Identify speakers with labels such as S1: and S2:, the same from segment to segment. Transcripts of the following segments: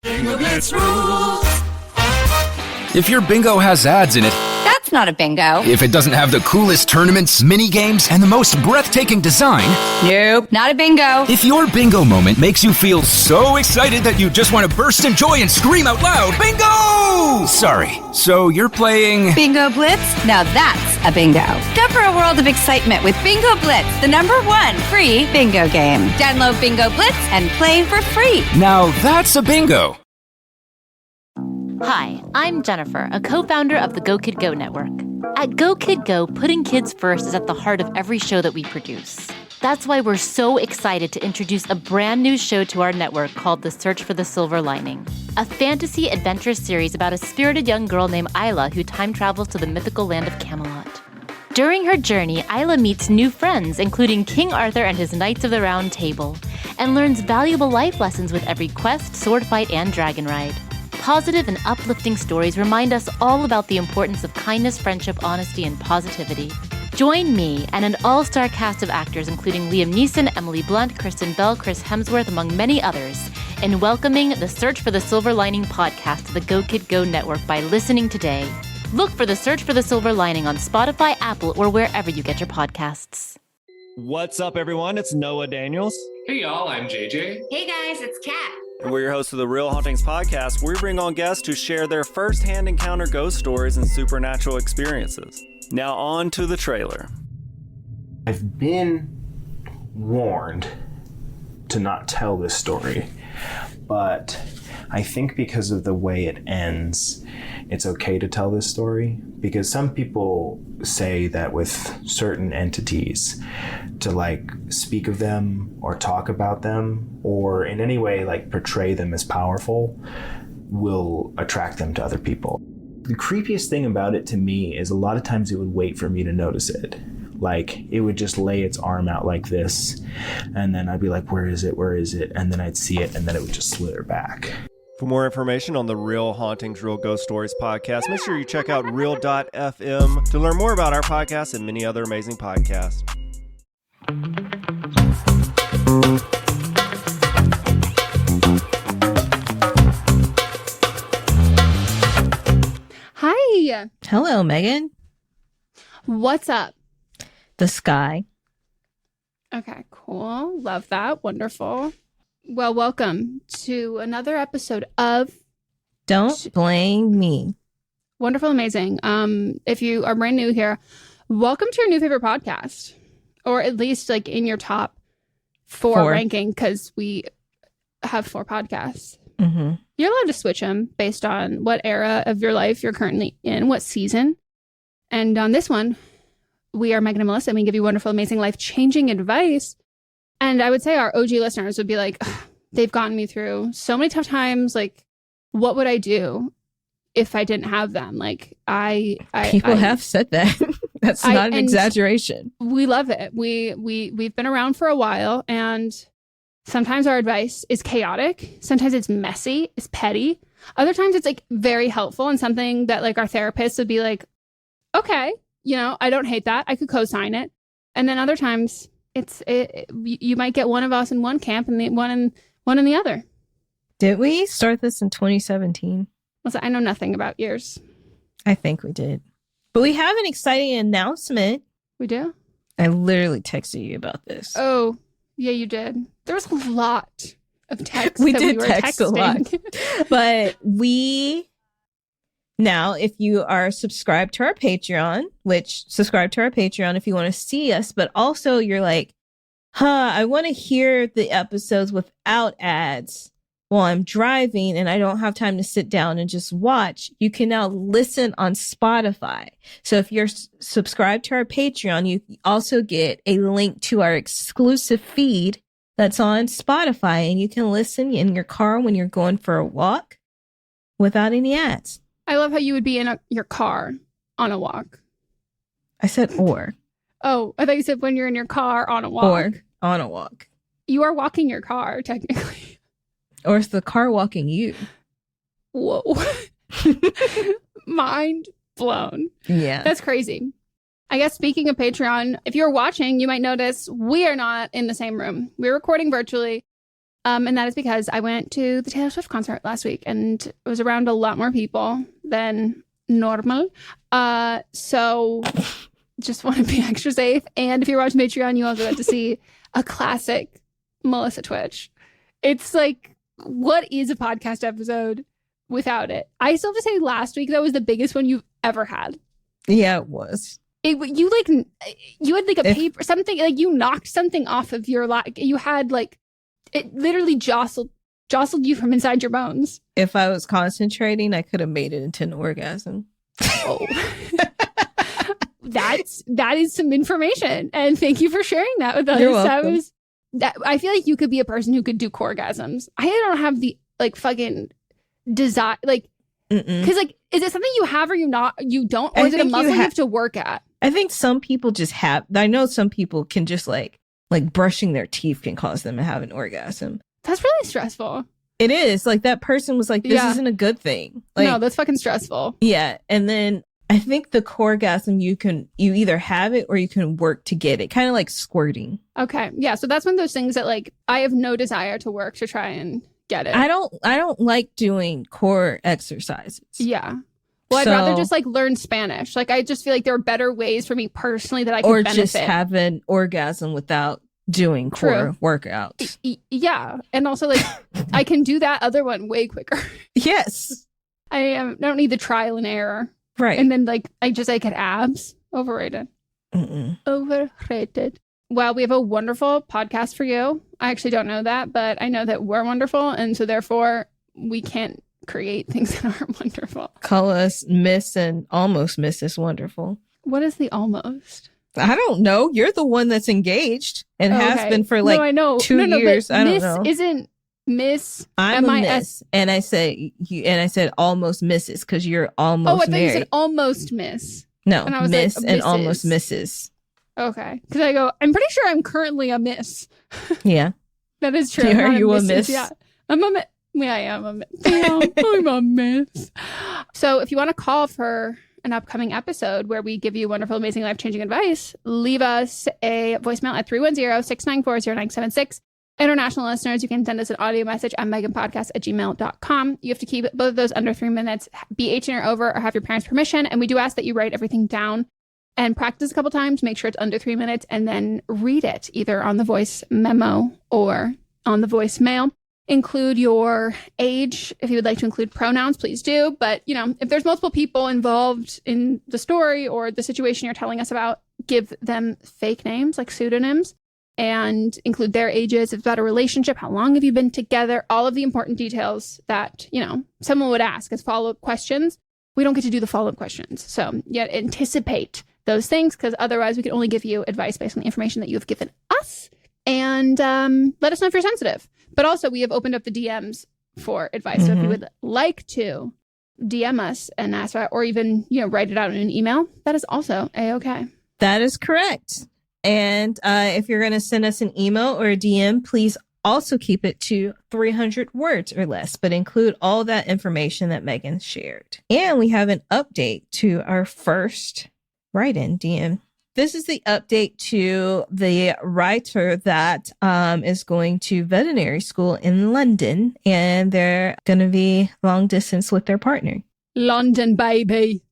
S1: Bingo Blitz rules.
S2: If your bingo has ads in it,
S3: That's not a bingo.
S2: if it doesn't have the coolest tournaments, mini games, and the most breathtaking design,
S3: Nope, not a bingo.
S2: if your bingo moment makes you feel so excited that you just want to burst in joy and scream out loud, bingo! Sorry, so you're playing...
S3: Bingo Blitz? Now that's a bingo. Discover a world of excitement with Bingo Blitz, the #1 free bingo game. Download Bingo Blitz and play for free.
S2: Now that's a bingo.
S4: Hi, I'm Jennifer, a co-founder of the Go Kid Go network. At Go Kid Go, putting kids first is at the heart of every show that we produce. That's why we're so excited to introduce a brand new show to our network called The Search for the Silver Lining, a fantasy adventure series about a spirited young girl named Isla who time travels to the mythical land of Camelot. During her journey, Isla meets new friends, including King Arthur and his Knights of the Round Table, and learns valuable life lessons with every quest, sword fight, and dragon ride. Positive and uplifting stories remind us all about the importance of kindness, friendship, honesty, and positivity. Join me and an all-star cast of actors including Liam Neeson, Emily Blunt, Kristen Bell, Chris Hemsworth, among many others, in welcoming the Search for the Silver Lining podcast to the Go Kid Go network by listening today. Look for the Search for the Silver Lining on Spotify, Apple, or wherever you get your podcasts.
S5: What's up, everyone? It's Noah Daniels.
S1: Hey y'all, I'm JJ.
S6: Hey guys, it's Kat.
S5: And we're your hosts of the Real Hauntings podcast, where we bring on guests to share their first-hand encounter ghost stories and supernatural experiences. Now on to the trailer.
S7: I've been warned to not tell this story, but I think because of the way it ends, it's okay to tell this story, because some people say that with certain entities, to like speak of them or talk about them or in any way like portray them as powerful will attract them to other people. The creepiest thing about it to me is a lot of times it would wait for me to notice it. Like it would just lay its arm out like this, and then I'd be like, where is it? Where is it? And then I'd see it, and then it would just slither back.
S5: For more information on the Real Hauntings, Real Ghost Stories podcast, make sure you check out real.fm to learn more about our podcast and many other amazing podcasts.
S8: Hi.
S9: Hello, Megan.
S8: What's up?
S9: The sky.
S8: Okay, cool. Love that. Wonderful. Well, welcome to another episode of
S9: Don't Blame Me.
S8: Wonderful Amazing. If you are brand new here, welcome to your new favorite podcast, or at least like in your top four ranking, because we have 4 podcasts.
S9: Mm-hmm.
S8: You're allowed to switch them based on what era of your life you're currently in, what season. And on this one, we are Meghan and Melisa, and we give you wonderful, amazing, life-changing advice. And I would say our OG listeners would be like, they've gotten me through so many tough times. Like, what would I do if I didn't have them? Like,
S9: People have said that. That's not an exaggeration.
S8: We love it. We've been around for a while, and sometimes our advice is chaotic. Sometimes it's messy, it's petty. Other times it's like very helpful and something that like our therapist would be like, okay, I don't hate that. I could co-sign it. And then other times you might get one of us in one camp and the one in the other.
S9: Did we start this in 2017?
S8: Listen, I know nothing about years.
S9: I think we did. But we have an exciting announcement.
S8: We do?
S9: I literally texted you about this.
S8: Oh, yeah, you did. There was a lot of text.
S9: We
S8: that
S9: did
S8: we were
S9: text
S8: texting.
S9: a lot. But now, if you are subscribed to our Patreon, subscribe to our Patreon if you want to see us, but also you're like, I want to hear the episodes without ads while I'm driving and I don't have time to sit down and just watch. You can now listen on Spotify. So if you're subscribed to our Patreon, you also get a link to our exclusive feed that's on Spotify, and you can listen in your car when you're going for a walk without any ads.
S8: I love how you would be in your car on a walk.
S9: I said or.
S8: Oh, I thought you said when you're in your car on a walk.
S9: Or on a walk.
S8: You are walking your car, technically.
S9: Or is the car walking you?
S8: Whoa. Mind blown.
S9: Yeah.
S8: That's crazy. I guess speaking of Patreon, if you're watching, you might notice we are not in the same room. We're recording virtually. And that is because I went to the Taylor Swift concert last week and it was around a lot more people than normal. So just want to be extra safe. And if you're watching Patreon, you also got to see a classic Melissa Twitch. It's like, what is a podcast episode without it? I still have to say last week, that was the biggest one you've ever had.
S9: Yeah, it was.
S8: You had like a paper, something, like you knocked something off of your you had like, it literally jostled you from inside your bones.
S9: If I was concentrating, I could have made it into an orgasm.
S8: Oh. That is some information. And thank you for sharing that with us.
S9: You're welcome.
S8: I feel like you could be a person who could do orgasms. I don't have the like fucking desire, like, because like, is it something you have or you don't, or is it a muscle you have to work at?
S9: I think some people just have. I know some people can just like brushing their teeth can cause them to have an orgasm.
S8: That's really stressful.
S9: It is. Like that person was like, this isn't a good thing. Like,
S8: no, that's fucking stressful.
S9: Yeah. And then I think the orgasm, you either have it or you can work to get it. Kind of like squirting. Okay.
S8: Yeah. So that's one of those things that like I have no desire to work to try and get it.
S9: I don't like doing core exercises.
S8: Yeah. Well, I'd rather just like learn Spanish. Like I just feel like there are better ways for me personally that I can benefit. Or just
S9: have an orgasm without doing core workouts.
S8: Yeah. And also like I can do that other one way quicker.
S9: Yes.
S8: I don't need the trial and error.
S9: Right.
S8: And then like I get abs. Overrated. Overrated. Well, we have a wonderful podcast for you. I actually don't know that, but I know that we're wonderful. And so therefore we can't create things that aren't wonderful.
S9: Call us Miss and Almost Mrs. Wonderful.
S8: What is the almost?
S9: I don't know. You're the one that's engaged and has been for like 2 years. I don't know.
S8: Isn't Miss.
S9: I'm a Miss, and I said almost Mrs. because you're almost.
S8: Oh, I thought
S9: married.
S8: you said almost Miss.
S9: No, and I was Miss like, and almost Mrs.
S8: Okay, because I go. I'm pretty sure I'm currently a Miss.
S9: Yeah,
S8: that is true.
S9: Are you a Miss?
S8: Yeah, I'm a Miss. Yeah, I am a Miss. I'm a Miss. So if you want to call for an upcoming episode where we give you wonderful, amazing, life-changing advice, leave us a voicemail at 310-694-0976. International listeners, you can send us an audio message at meganpodcast@gmail.com. You have to keep both of those under 3 minutes, be 18 or over, or have your parents' permission. And we do ask that you write everything down and practice a couple times, make sure it's under 3 minutes, and then read it either on the voice memo or on the voicemail. Include your age. If you would like to include pronouns, please do. But, if there's multiple people involved in the story or the situation you're telling us about, give them fake names, like pseudonyms, and include their ages. If it's about a relationship, how long have you been together? All of the important details that, someone would ask as follow-up questions. We don't get to do the follow-up questions. So anticipate those things, because otherwise we can only give you advice based on the information that you have given us. And let us know if you're sensitive. But also, we have opened up the DMs for advice. So if you would like to DM us and ask for, or even, write it out in an email, that is also A-okay.
S9: That is correct. And if you're going to send us an email or a DM, please also keep it to 300 words or less, but include all that information that Megan shared. And we have an update to our first write-in DM. This is the update to the writer that is going to veterinary school in London, and they're going to be long distance with their partner.
S8: London, baby.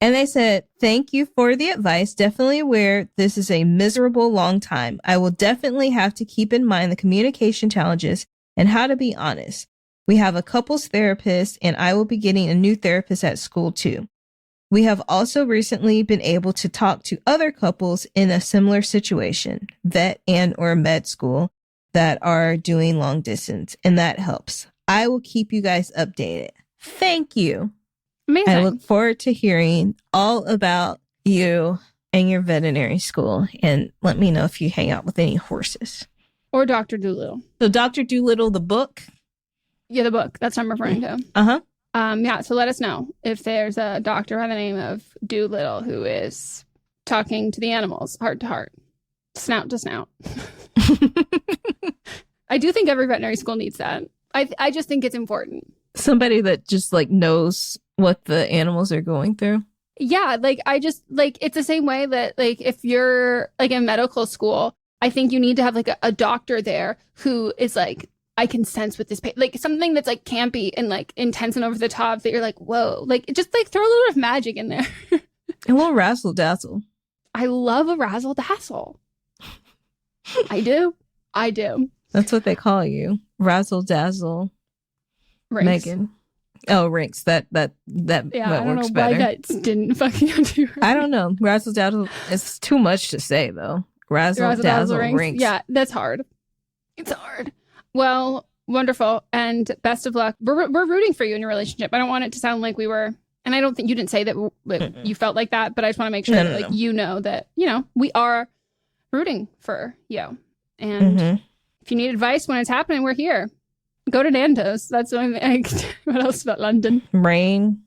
S9: And they said, thank you for the advice. Definitely aware this is a miserable long time. I will definitely have to keep in mind the communication challenges and how to be honest. We have a couples therapist, and I will be getting a new therapist at school too. We have also recently been able to talk to other couples in a similar situation, vet and or med school, that are doing long distance, and that helps. I will keep you guys updated. Thank you.
S8: Amazing.
S9: I look forward to hearing all about you and your veterinary school, and let me know if you hang out with any horses.
S8: Or Dr. Dolittle.
S9: So Dr. Dolittle, the book?
S8: Yeah, the book. That's what I'm referring to.
S9: Uh-huh.
S8: So let us know if there's a doctor by the name of Dolittle who is talking to the animals heart to heart, snout to snout. I do think every veterinary school needs that. I just think it's important.
S9: Somebody that just like knows what the animals are going through.
S8: Yeah, it's the same way that like if you're like in medical school, I think you need to have like a doctor there who is like, I can sense with this like something that's like campy and like intense and over the top that you're like, whoa, like just like throw a little bit of magic in there.
S9: A little razzle dazzle.
S8: I love a razzle dazzle. I do.
S9: That's what they call you. Razzle dazzle.
S8: Rinks.
S9: Megan. Oh, Rinks. That
S8: Yeah,
S9: that
S8: I don't know
S9: works
S8: why
S9: better.
S8: that didn't fucking do right.
S9: I don't know. Razzle dazzle is too much to say though. Razzle dazzle Rinks.
S8: Yeah, that's hard. It's hard. Well, wonderful. And best of luck. We're rooting for you in your relationship. I don't want it to sound like we were, and I don't think you didn't say that you felt like that, but I just want to make sure that like you know that, you know, we are rooting for you. And if you need advice when it's happening, we're here. Go to Nando's. That's what I'm what else about London?
S9: Rain.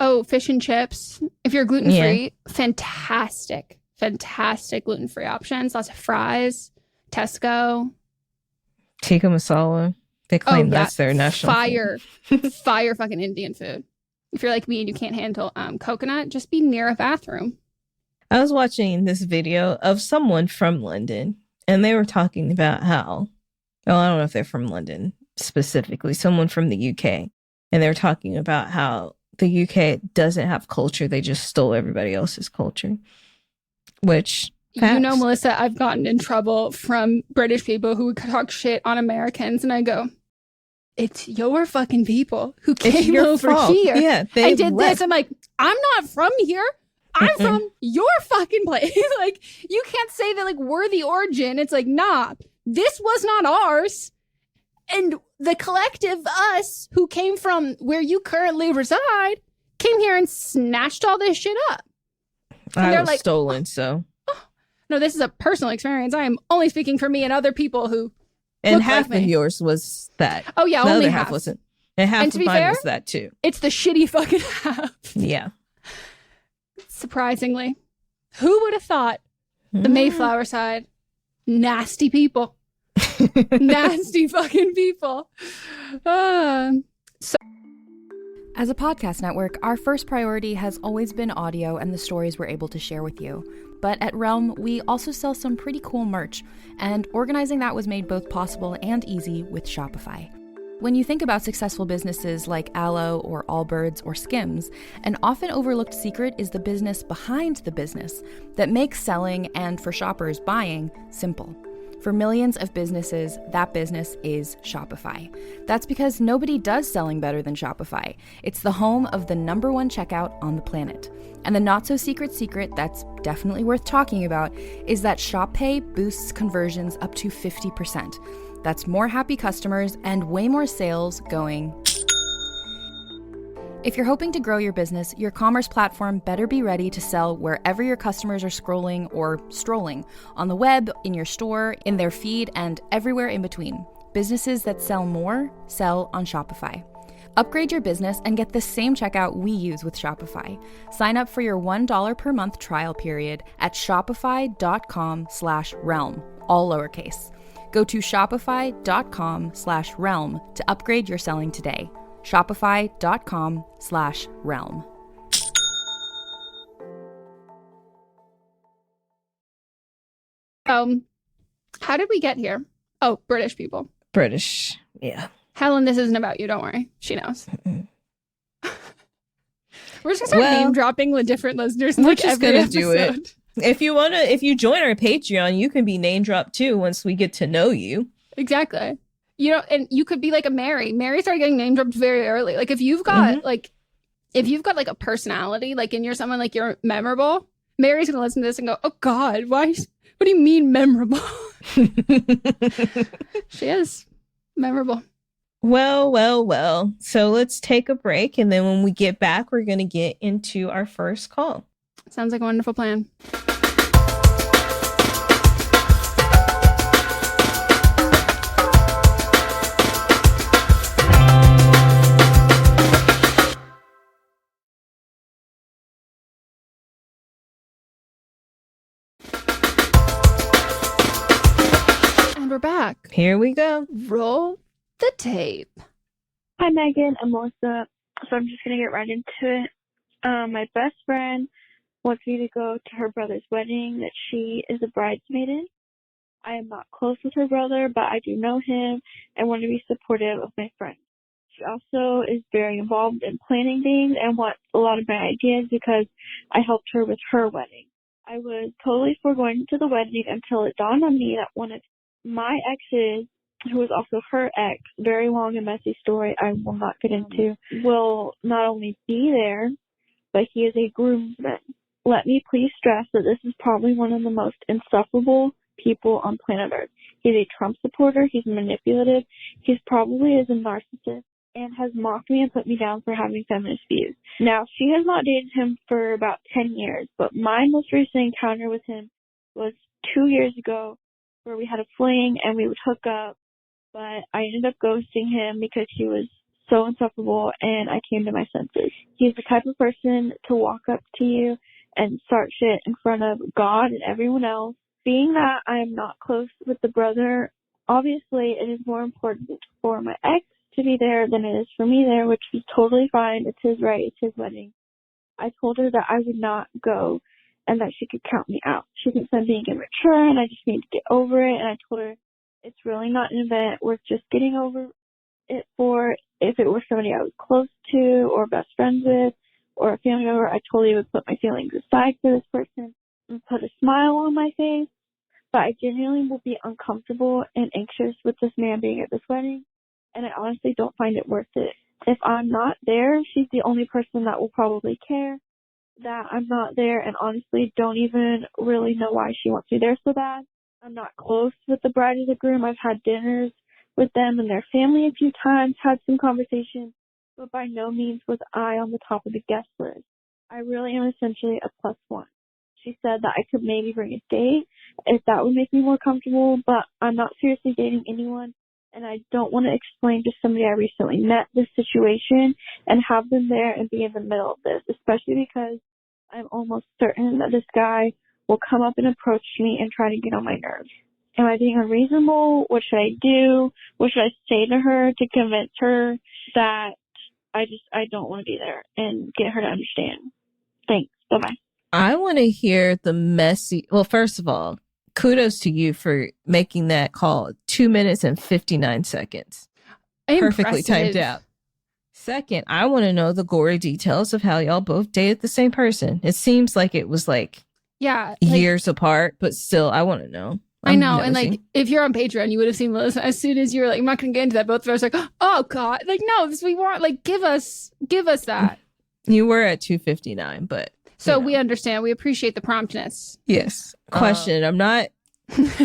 S8: Oh, fish and chips. If you're gluten-free, fantastic gluten-free options. Lots of fries. Tesco.
S9: Tikka masala. They claim that's their national
S8: fire fucking Indian food. If you're like me and you can't handle coconut, just be near a bathroom.
S9: I was watching this video of someone from London, and they were talking about how, well, I don't know if they're from London specifically, someone from the UK, and they were talking about how the UK doesn't have culture. They just stole everybody else's culture, which... Facts.
S8: You know, Melissa, I've gotten in trouble from British people who would talk shit on Americans, and I go, it's your fucking people who came over here and did this. I'm like, I'm not from here. I'm from your fucking place. Like, you can't say that, like, we're the origin. It's like, nah, this was not ours. And the collective us who came from where you currently reside came here and snatched all this shit up. And
S9: I
S8: they're
S9: was
S8: like,
S9: stolen, so...
S8: No, this is a personal experience. I am only speaking for me and other people who
S9: and half
S8: like
S9: of
S8: me.
S9: Yours was that.
S8: Oh yeah,
S9: the
S8: only
S9: other
S8: half
S9: wasn't. And half
S8: and to
S9: of
S8: be
S9: mine
S8: fair,
S9: was that too.
S8: It's the shitty fucking half.
S9: Yeah.
S8: Surprisingly, who would have thought the Mayflower side? Nasty people, nasty fucking people.
S6: As a podcast network, our first priority has always been audio and the stories we're able to share with you. But at Realm, we also sell some pretty cool merch, and organizing that was made both possible and easy with Shopify. When you think about successful businesses like Aloe or Allbirds or Skims, an often overlooked secret is the business behind the business that makes selling and, for shoppers, buying simple. For millions of businesses, that business is Shopify. That's because nobody does selling better than Shopify. It's the home of the #1 checkout on the planet. And the not-so-secret secret that's definitely worth talking about is that Shop Pay boosts conversions up to 50%. That's more happy customers and way more sales going... If you're hoping to grow your business, your commerce platform better be ready to sell wherever your customers are scrolling or strolling, on the web, in your store, in their feed, and everywhere in between. Businesses that sell more, sell on Shopify. Upgrade your business and get the same checkout we use with Shopify. Sign up for your $1 per month trial period at shopify.com/realm, all lowercase. Go to shopify.com/realm to upgrade your selling today. Shopify.com/realm.
S8: How did we get here? Oh, British people.
S9: British, yeah.
S8: Helen, this isn't about you. Don't worry. She knows. We're just gonna start name dropping the different listeners.
S9: We're
S8: like
S9: just
S8: every
S9: gonna do it. If you join our Patreon, you can be name dropped too once we get to know you.
S8: Exactly. You know, and you could be like a Mary. Mary started getting name dropped very early. Like if you've got like a personality, like and you're someone like you're memorable, Mary's gonna listen to this and go, "Oh God, why? What do you mean memorable?" She is memorable.
S9: Well. So let's take a break, and then when we get back, we're gonna get into our first call.
S8: Sounds like a wonderful plan. And we're back.
S9: Here we go.
S8: Roll the tape.
S10: Hi, Megan. I'm Melissa. So I'm just going to get right into it. My best friend wants me to go to her brother's wedding that she is a bridesmaid in. I am not close with her brother, but I do know him and want to be supportive of my friend. She also is very involved in planning things and wants a lot of my ideas because I helped her with her wedding. I was totally for going to the wedding until it dawned on me that one of my exes, who was also her ex, very long and messy story I will not get into, will not only be there, but he is a groomsman. Let me please stress that this is probably one of the most insufferable people on planet Earth. He's a Trump supporter, he's manipulative, he's probably is a narcissist, and has mocked me and put me down for having feminist views. Now, she has not dated him for about 10 years, but my most recent encounter with him was 2 years ago, where we had a fling and we would hook up, but I ended up ghosting him because he was so insufferable and I came to my senses. He's the type of person to walk up to you and start shit in front of God and everyone else. Being that I am not close with the brother, obviously it is more important for my ex to be there than it is for me there, which is totally fine. It's his right. It's his wedding. I told her that I would not go and that she could count me out. She thinks I'm being immature and I just need to get over it. And I told her it's really not an event worth just getting over it for. If it were somebody I was close to or best friends with or a family member, I totally would put my feelings aside for this person and put a smile on my face. But I genuinely will be uncomfortable and anxious with this man being at this wedding. And I honestly don't find it worth it. If I'm not there, she's the only person that will probably care that I'm not there, and honestly don't even really know why she wants me there so bad. I'm not close with the bride or the groom. I've had dinners with them and their family a few times, had some conversations, but by no means was I on the top of the guest list. I really am essentially a plus one. She said that I could maybe bring a date if that would make me more comfortable, but I'm not seriously dating anyone. And I don't want to explain to somebody I recently met this situation and have them there and be in the middle of this, especially because I'm almost certain that this guy will come up and approach me and try to get on my nerves. Am I being unreasonable? What should I do? What should I say to her to convince her that I don't want to be there and get her to understand? Thanks. Bye-bye.
S9: I want to hear the messy. Well, first of all, kudos to you for making that call 2 minutes and 59 seconds. Perfectly timed out. Second, I want to know the gory details of how y'all both dated the same person. It seems like it was years apart, but still, I want to know.
S8: I know. And if you're on Patreon, you would have seen Melissa as soon as you were like, I'm not going to get into that. Both of us were like, oh God, no, this we want, give us that.
S9: You were at 2:59, but.
S8: So we understand. We appreciate the promptness.
S9: Yes. Question. I'm not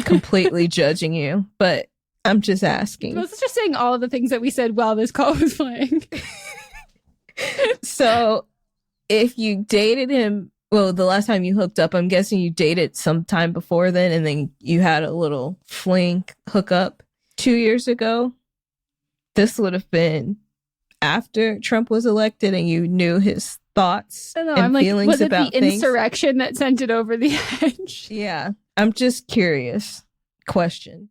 S9: completely judging you, but I'm just asking.
S8: Melissa's just saying all of the things that we said while this call was playing.
S9: So if you dated him, well, the last time you hooked up, I'm guessing you dated sometime before then, and then you had a little fling hookup 2 years ago. This would have been after Trump was elected and you knew his thoughts and feelings about things. Was it the insurrection
S8: that sent it over the edge?
S9: Yeah. I'm just curious. Question.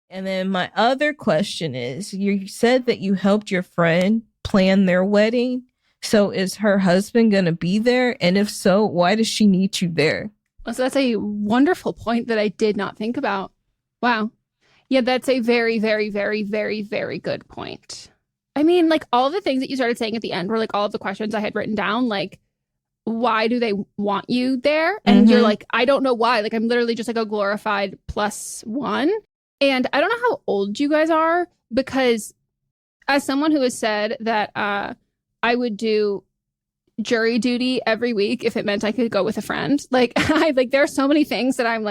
S9: And then my other question is, you said that you helped your friend plan their wedding. So is her husband going to be there? And if so, why does she need you there?
S8: So that's a wonderful point that I did not think about. Wow. Yeah, that's a very, very, very, very, very good point. I mean, all the things that you started saying at the end were all of the questions I had written down, why do they want you there? And you're like, I don't know why. I'm literally just a glorified plus one. And I don't know how old you guys are, because as someone who has said that I would do jury duty every week if it meant I could go with a friend, there are so many things that I'm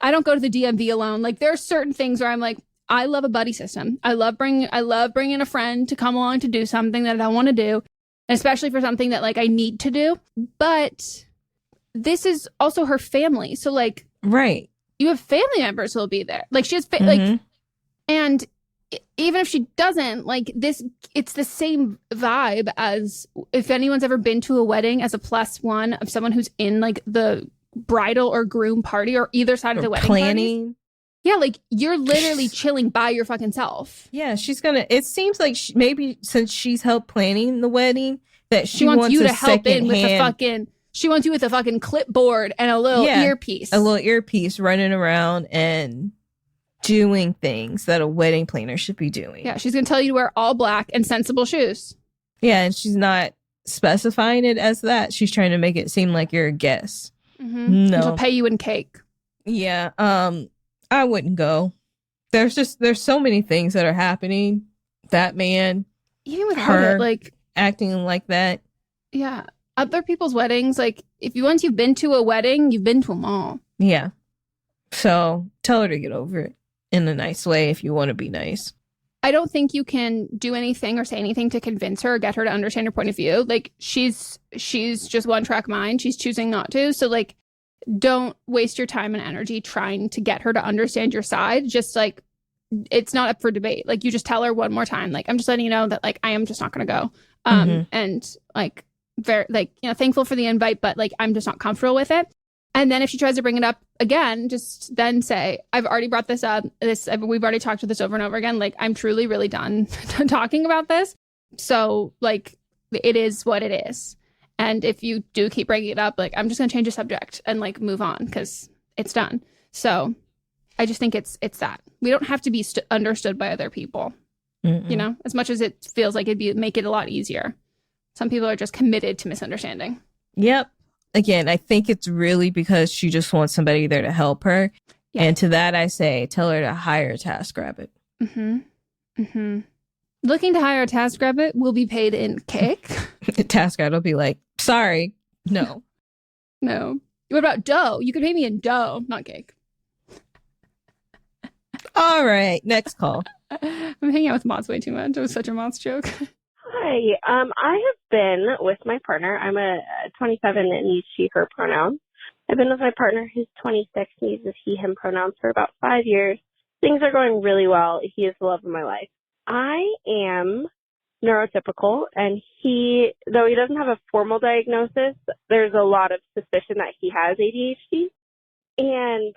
S8: I don't go to the DMV alone. There are certain things where I'm I love a buddy system. I love bringing a friend to come along to do something that I want to do, especially for something that I need to do. But this is also her family. So
S9: right.
S8: You have family members who will be there. She has and even if she doesn't, it's the same vibe as if anyone's ever been to a wedding as a plus one of someone who's in the bridal or groom party or either side of the wedding
S9: planning.
S8: Parties. Yeah, you're literally chilling by your fucking self.
S9: Yeah, it seems like maybe since she's helped planning the wedding, that she wants
S8: you to help in with she wants you with a fucking clipboard and a little earpiece.
S9: A little earpiece running around and doing things that a wedding planner should be doing.
S8: Yeah, she's going to tell you to wear all black and sensible shoes.
S9: Yeah, and she's not specifying it as that. She's trying to make it seem like you're a guest.
S8: Mm-hmm.
S9: No.
S8: She'll pay you in cake.
S9: Yeah, I wouldn't go. There's so many things that are happening. That man,
S8: even with
S9: her,
S8: it, like
S9: acting like that.
S8: Yeah, other people's weddings, like once you've been to a wedding, you've been to them all.
S9: Yeah. So tell her to get over it in a nice way if you want to be nice.
S8: I don't think you can do anything or say anything to convince her or get her to understand your point of view. Like she's just one track mind. She's choosing not to. So like, don't waste your time and energy trying to get her to understand your side. Just like, it's not up for debate. Like you just tell her one more time, like, I'm just letting you know that like, I am just not going to go. And like, very like, thankful for the invite, but like, I'm just not comfortable with it. And then if she tries to bring it up again, just then say, I've already brought this up. We've already talked about this over and over again. Like, I'm truly really done talking about this. So like, it is what it is. And if you do keep bringing it up, like, I'm just going to change the subject and like move on because it's done. So I just think it's that we don't have to be understood by other people, as much as it feels like make it a lot easier. Some people are just committed to misunderstanding.
S9: Yep. Again, I think it's really because she just wants somebody there to help her. Yeah. And to that, I say, tell her to hire TaskRabbit.
S8: Looking to hire a TaskRabbit will be paid in cake.
S9: TaskRabbit will be like, sorry, no.
S8: No. What about dough? You could pay me in dough, not cake.
S9: All right, next call.
S8: I'm hanging out with moths way too much. It was such a moths joke.
S11: Hi. I have been with my partner. I'm a 27 and use she, her pronouns. I've been with my partner who's 26 and uses he, him pronouns for about 5 years. Things are going really well. He is the love of my life. I am neurotypical, and though he doesn't have a formal diagnosis, there's a lot of suspicion that he has ADHD. And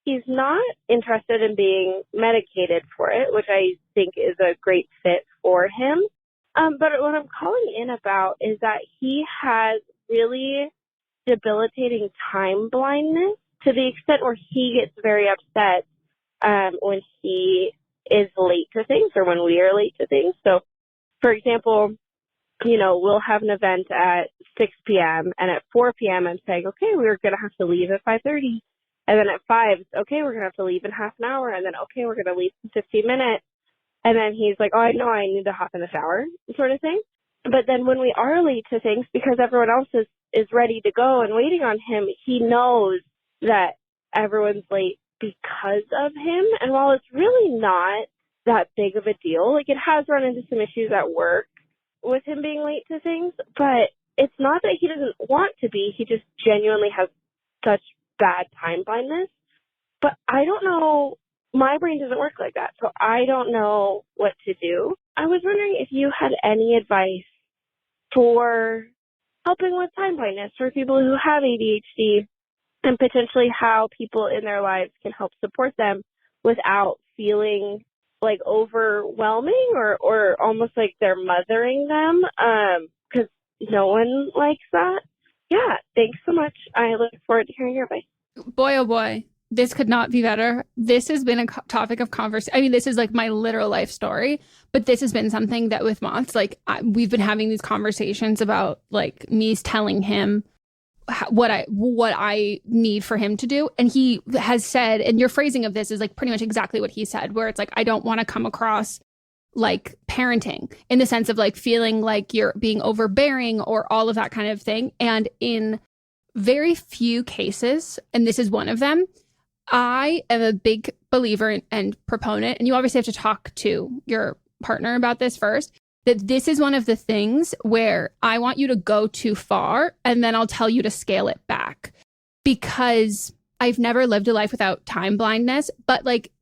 S11: he's not interested in being medicated for it, which I think is a great fit for him. But what I'm calling in about is that he has really debilitating time blindness to the extent where he gets very upset when he is late to things or when we are late to things. So, for example, we'll have an event at 6 p.m. and at 4 p.m. I'm saying, okay, we're going to have to leave at 5:30. And then at 5, okay, we're going to have to leave in half an hour. And then, okay, we're going to leave in 15 minutes. And then he's like, oh, I know I need to hop in the shower, sort of thing. But then when we are late to things, because everyone else is ready to go and waiting on him, he knows that everyone's late because of him. And while it's really not that big of a deal, like it has run into some issues at work with him being late to things, but it's not that he doesn't want to be. He just genuinely has such bad time blindness. But I don't know. My brain doesn't work like that, so I don't know what to do. I was wondering if you had any advice for helping with time blindness for people who have ADHD and potentially how people in their lives can help support them without feeling like overwhelming or almost like they're mothering them because no one likes that. Yeah, thanks so much. I look forward to hearing your advice.
S8: Boy, oh boy. This could not be better. This has been a topic of conversation. I mean, this is like my literal life story, but this has been something that with Moths, like we've been having these conversations about like me telling him what I need for him to do. And he has said, and your phrasing of this is like pretty much exactly what he said, where it's like, I don't want to come across like parenting in the sense of like feeling like you're being overbearing or all of that kind of thing. And in very few cases, and this is one of them, I am a big believer and proponent, and you obviously have to talk to your partner about this first, that this is one of the things where I want you to go too far and then I'll tell you to scale it back, because I've never lived a life without time blindness, but like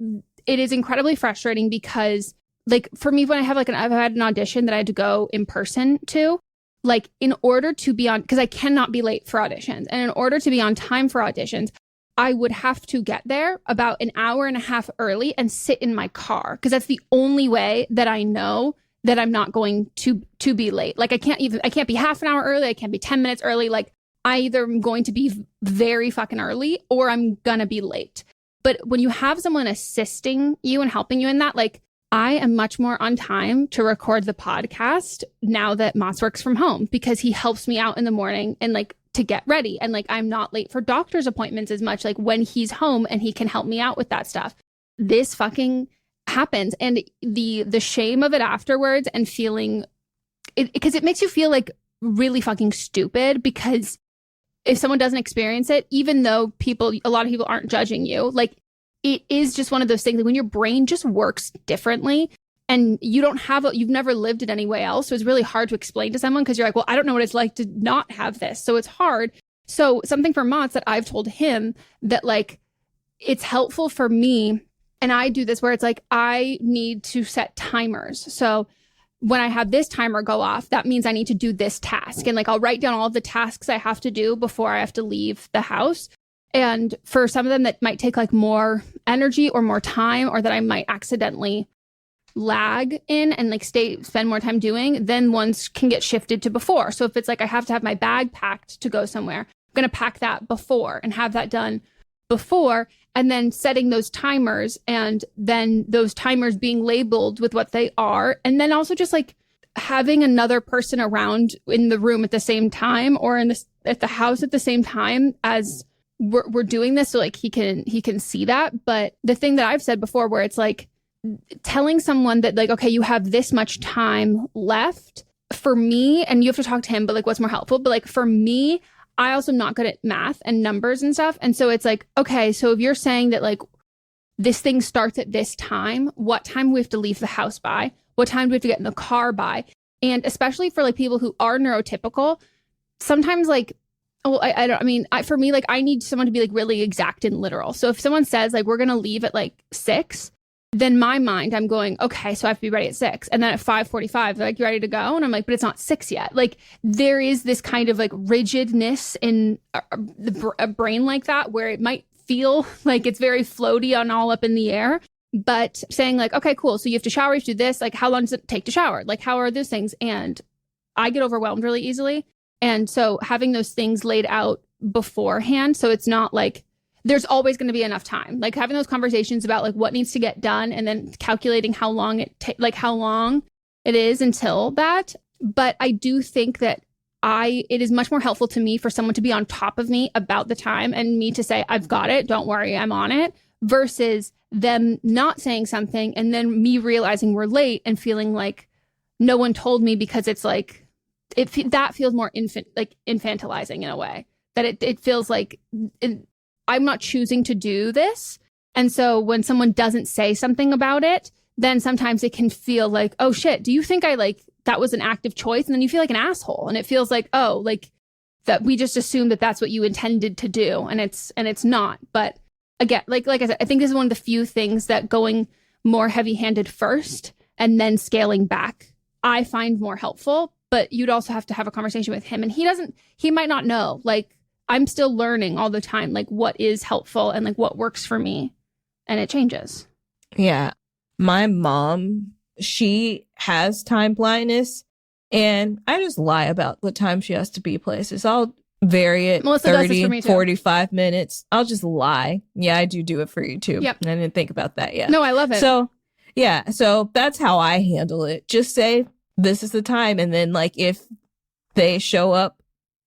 S8: it is incredibly frustrating because like for me, when I've had an audition that I had to go in person to, like in order to be on, because I cannot be late for auditions, and in order to be on time for auditions, I would have to get there about an hour and a half early and sit in my car, because that's the only way that I know that I'm not going to be late. Like I can't be half an hour early. I can't be 10 minutes early. Like I either am going to be very fucking early or I'm gonna be late. But when you have someone assisting you and helping you in that, like I am much more on time to record the podcast now that Moss works from home because he helps me out in the morning and like to get ready. And like, I'm not late for doctor's appointments as much like when he's home and he can help me out with that stuff. This fucking happens. And the shame of it afterwards and feeling it, because it makes you feel like really fucking stupid because if someone doesn't experience it, even though a lot of people aren't judging you, like it is just one of those things that when your brain just works differently and you've never lived it any way else. So it's really hard to explain to someone because you're like, well, I don't know what it's like to not have this. So it's hard. So something for Mott's that I've told him that like, it's helpful for me. And I do this where it's like, I need to set timers. So when I have this timer go off, that means I need to do this task. And like, I'll write down all of the tasks I have to do before I have to leave the house. And for some of them that might take like more energy or more time, or that I might accidentally lag in and like spend more time doing, then ones can get shifted to before. So if it's like, I have to have my bag packed to go somewhere, I'm going to pack that before and have that done before. And then setting those timers and then those timers being labeled with what they are. And then also just like having another person around in the room at the same time or at the house at the same time as we're doing this. So like he can see that. But the thing that I've said before where it's like telling someone that like, okay, you have this much time left for me, and you have to talk to him, but like what's more helpful. But like for me, I also am not good at math and numbers and stuff. And so it's like, okay, so if you're saying that like this thing starts at this time, what time do we have to leave the house by? What time do we have to get in the car by? And especially for like people who are neurotypical, sometimes like, well, for me, like I need someone to be like really exact and literal. So if someone says like, we're going to leave at like 6, then my mind, I'm going, okay, so I have to be ready at 6. And then at 5:45, they're like, you ready to go? And I'm like, but it's not 6 yet. Like there is this kind of like rigidness in a brain like that, where it might feel like it's very floaty and all up in the air. But saying like, okay, cool. So you have to shower, you have to do this. Like, how long does it take to shower? Like, how are those things? And I get overwhelmed really easily. And so having those things laid out beforehand, so it's not like there's always going to be enough time. Like having those conversations about like what needs to get done and then calculating how long how long it is until that. But I do think that it is much more helpful to me for someone to be on top of me about the time and me to say, I've got it. Don't worry, I'm on it. Versus them not saying something and then me realizing we're late and feeling like no one told me, because it's like, that feels more infantilizing in a way, that it feels like I'm not choosing to do this. And so when someone doesn't say something about it, then sometimes it can feel like, oh shit, do you think that was an active choice? And then you feel like an asshole. And it feels like, oh, like that we just assumed that that's what you intended to do. And it's not. But again, like I said, I think this is one of the few things that going more heavy-handed first and then scaling back, I find more helpful. But you'd also have to have a conversation with him. And he might not know. Like, I'm still learning all the time, like what is helpful and like what works for me. And it changes.
S9: Yeah. My mom, she has time blindness, and I just lie about what time she has to be places. I'll vary it.
S8: Melissa
S9: 30, 45 minutes. I'll just lie. Yeah, I do it for you too.
S8: Yep.
S9: I didn't think about that yet.
S8: No, I love it.
S9: So, yeah. So that's how I handle it. Just say, this is the time. And then like if they show up,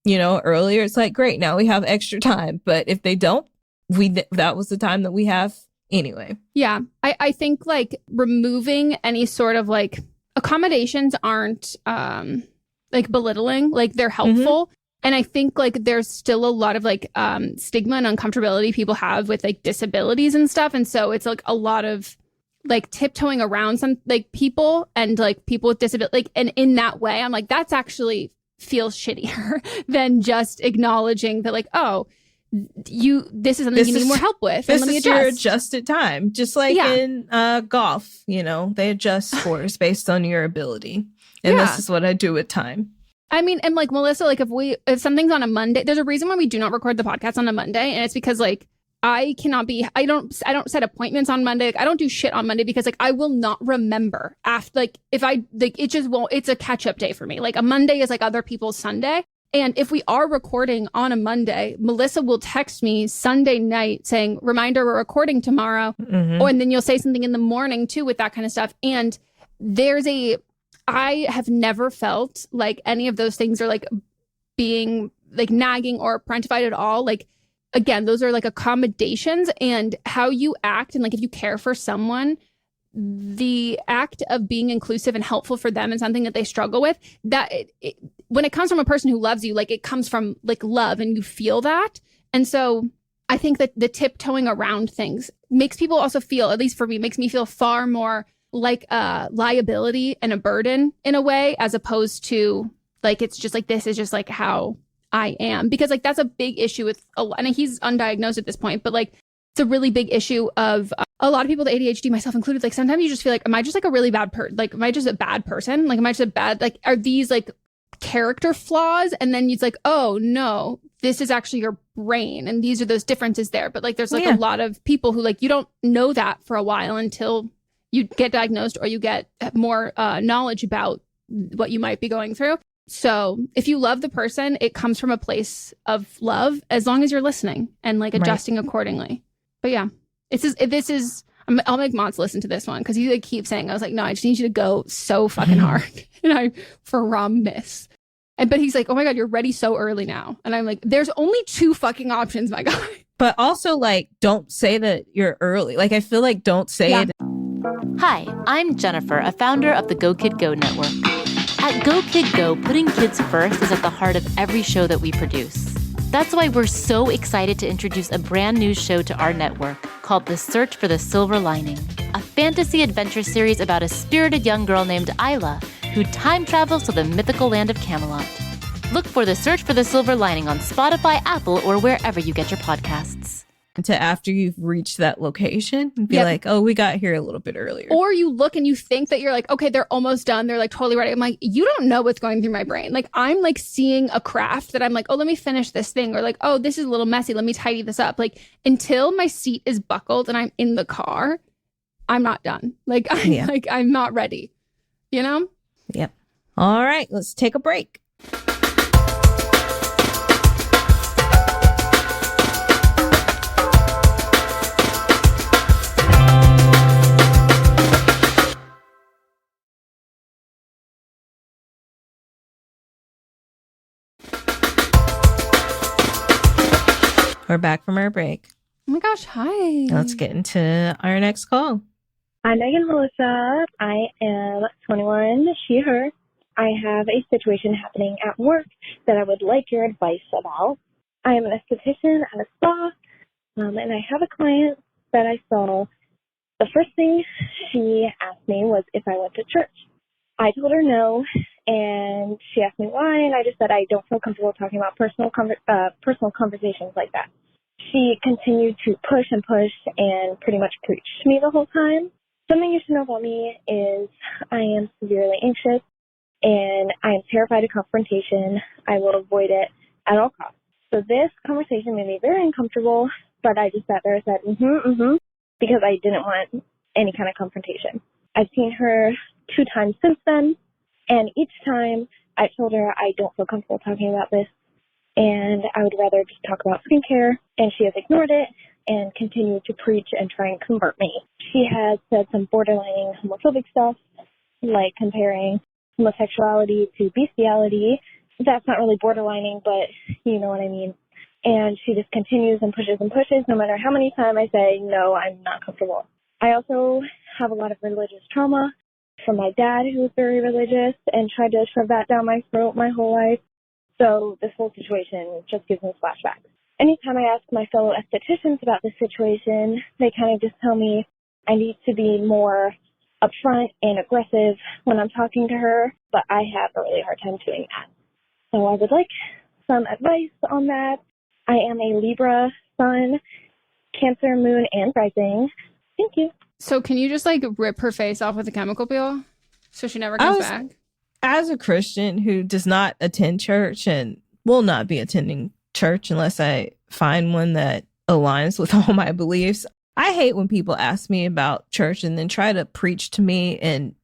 S9: earlier, it's like, great, now we have extra time. But if they don't, that was the time that we have anyway.
S8: Yeah. I think like removing any sort of like accommodations aren't like belittling, like they're helpful. Mm-hmm. And I think like there's still a lot of like stigma and uncomfortability people have with like disabilities and stuff. And so it's like a lot of like tiptoeing around some like people and like people with disability, like, and in that way, I'm like, that's actually feels shittier than just acknowledging that like, oh, this is something you need more help with.
S9: This
S8: and let me
S9: is your
S8: adjust.
S9: adjusted time. Just like in golf, they adjust scores based on your ability. And this is what I do with time.
S8: I mean, and like Melissa, like if something's on a Monday, there's a reason why we do not record the podcast on a Monday. And it's because like, I don't set appointments on Monday. Like, I don't do shit on Monday because like I will not remember after, like if I like it just won't, it's a catch up day for me. Like a Monday is like other people's Sunday. And if we are recording on a Monday, Melissa will text me Sunday night saying, reminder, we're recording tomorrow.
S9: Mm-hmm.
S8: And then you'll say something in the morning too with that kind of stuff. And I have never felt like any of those things are like being like nagging or parentified at all. Like, again, those are like accommodations, and how you act. And like, if you care for someone, the act of being inclusive and helpful for them and something that they struggle with, that when it comes from a person who loves you, like it comes from like love, and you feel that. And so I think that the tiptoeing around things makes people also feel, at least for me, makes me feel far more like a liability and a burden in a way, as opposed to like, it's just like, this is just like how I am. Because like, that's a big issue with, and he's undiagnosed at this point, but like, it's a really big issue of a lot of people with ADHD, myself included. Like, sometimes you just feel like, am I just like a really bad like, am I just a bad person? Like, am I just a bad, like, are these like character flaws? And then it's like, oh no, this is actually your brain. And these are those differences there. But like, there's like a lot of people who like, you don't know that for a while until you get diagnosed or you get more knowledge about what you might be going through. So if you love the person, it comes from a place of love, as long as you're listening and like adjusting accordingly. But yeah, I'll make Mons listen to this one, because he like keeps saying, I was like, no, I just need you to go so fucking hard. And I promise. But he's like, oh my God, you're ready so early now. And I'm like, there's only 2 fucking options, my guy.
S9: But also, like, don't say that you're early. Like, I feel like don't say it.
S4: Hi, I'm Jennifer, a founder of the Go Kid Go network. At Go Kid Go, putting kids first is at the heart of every show that we produce. That's why we're so excited to introduce a brand new show to our network called The Search for the Silver Lining, a fantasy adventure series about a spirited young girl named Isla who time travels to the mythical land of Camelot. Look for The Search for the Silver Lining on Spotify, Apple, or wherever you get your podcasts.
S9: To after you've reached that location and be like, oh, we got here a little bit earlier.
S8: Or you look and you think that you're like, okay, they're almost done. They're like totally ready. I'm like, you don't know what's going through my brain. Like, I'm like seeing a craft that I'm like, oh, let me finish this thing. Or like, oh, this is a little messy. Let me tidy this up. Like, until my seat is buckled and I'm in the car, I'm not done. Like, I'm not ready, you know?
S9: Yep. All right, let's take a break. We're back from our break.
S8: Oh my gosh, hi.
S9: Let's get into our next call.
S11: Hi, Meghan and Melisa. I am 21, she, her. I have a situation happening at work that I would like your advice about. I am an esthetician at a spa, and I have a client that I saw. The first thing she asked me was if I went to church. I told her no, and she asked me why, and I just said I don't feel comfortable talking about personal conversations like that. She continued to push and push and pretty much preach to me the whole time. Something you should know about me is I am severely anxious, and I am terrified of confrontation. I will avoid it at all costs. So this conversation made me very uncomfortable, but I just sat there and said, because I didn't want any kind of confrontation. I've seen her 2 times since then, and each time I told her I don't feel comfortable talking about this, and I would rather just talk about skincare, and she has ignored it and continued to preach and try and convert me. She has said some borderline homophobic stuff, like comparing homosexuality to bestiality. That's not really borderlining, but you know what I mean. And she just continues and pushes, no matter how many times I say, no, I'm not comfortable. I also have a lot of religious trauma from my dad, who was very religious and tried to shove that down my throat my whole life. So this whole situation just gives me flashbacks. Anytime I ask my fellow estheticians about this situation, they kind of just tell me I need to be more upfront and aggressive when I'm talking to her, but I have a really hard time doing that. So I would like some advice on that. I am a Libra sun, Cancer moon, and rising. Thank you.
S8: So can you just like rip her face off with a chemical peel so she never comes back?
S9: As a Christian who does not attend church and will not be attending church unless I find one that aligns with all my beliefs, I hate when people ask me about church and then try to preach to me, and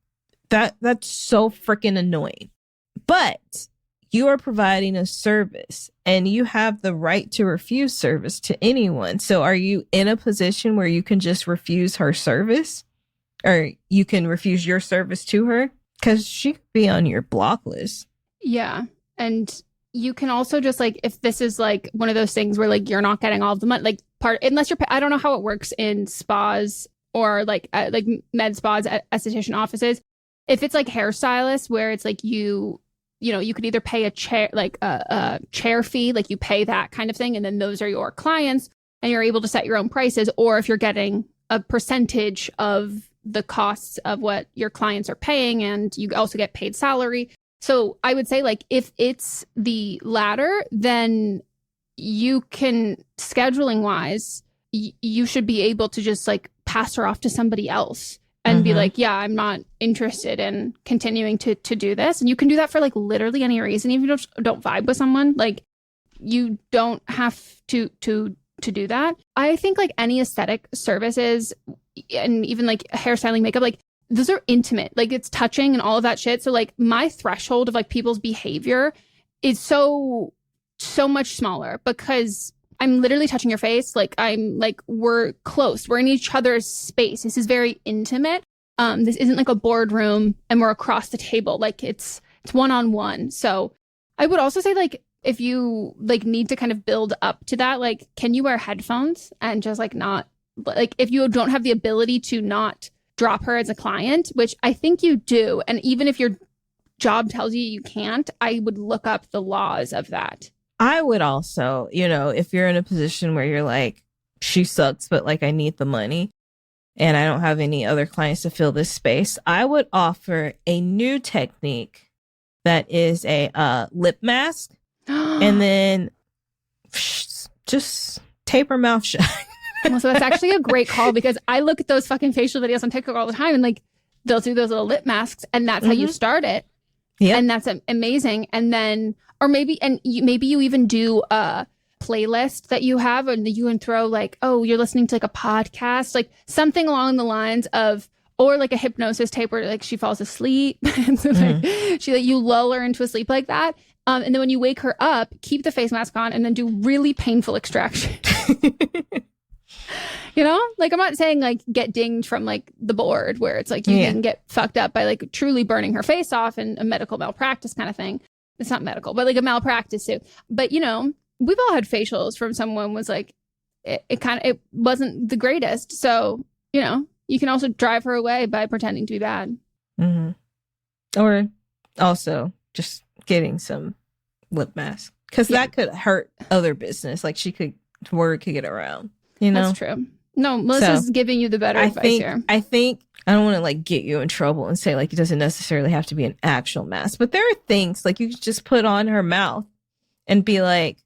S9: that's so freaking annoying. But you are providing a service and you have the right to refuse service to anyone. So are you in a position where you can just refuse her service, or you can refuse your service to her? Because she could be on your block list.
S8: Yeah. And you can also just like, if this is like one of those things where like you're not getting all of the money, like unless you're, I don't know how it works in spas or like med spas, esthetician offices. If it's like hairstylists where it's like you could either pay a chair, like a chair fee, like you pay that kind of thing. And then those are your clients and you're able to set your own prices. Or if you're getting a percentage of the costs of what your clients are paying, and you also get paid salary. So I would say like if it's the latter, then you can, scheduling wise, you should be able to just like pass her off to somebody else and be like, yeah, I'm not interested in continuing to do this. And you can do that for like literally any reason. Even if you don't vibe with someone, like you don't have to do that. I think like any aesthetic services and even like hairstyling, makeup, like those are intimate, like it's touching and all of that shit. So like my threshold of like people's behavior is so much smaller because I'm literally touching your face. Like I'm like, we're close. We're in each other's space. This is very intimate. This isn't like a boardroom and we're across the table. Like it's one-on-one. So I would also say like, if you like need to kind of build up to that, like, can you wear headphones and just like not, like if you don't have the ability to not drop her as a client, which I think you do. And even if your job tells you you can't, I would look up the laws of that.
S9: I would also, if you're in a position where you're like, she sucks, but like I need the money and I don't have any other clients to fill this space, I would offer a new technique that is a lip mask and then just tape her mouth shut.
S8: Well, so that's actually a great call because I look at those fucking facial videos on TikTok all the time and like they'll do those little lip masks and that's how you start it. Yeah. And that's amazing. And then, or maybe you even do a playlist that you have and you can throw like, oh, you're listening to like a podcast, like something along the lines of, or like a hypnosis tape where like she falls asleep and so like you lull her into a sleep like that. And then when you wake her up, keep the face mask on and then do really painful extraction. Like I'm not saying like get dinged from like the board where it's like you can get fucked up by like truly burning her face off and a medical malpractice kind of thing. It's not medical, but like a malpractice suit. But we've all had facials from someone was like, it wasn't the greatest. So, you can also drive her away by pretending to be bad.
S9: Mm-hmm. Or also just getting some lip mask because that could hurt other business. Like word could get around.
S8: That's true. No, Melissa's giving you the better advice here.
S9: I think I don't want to like get you in trouble and say like it doesn't necessarily have to be an actual mask, but there are things like you could just put on her mouth and be like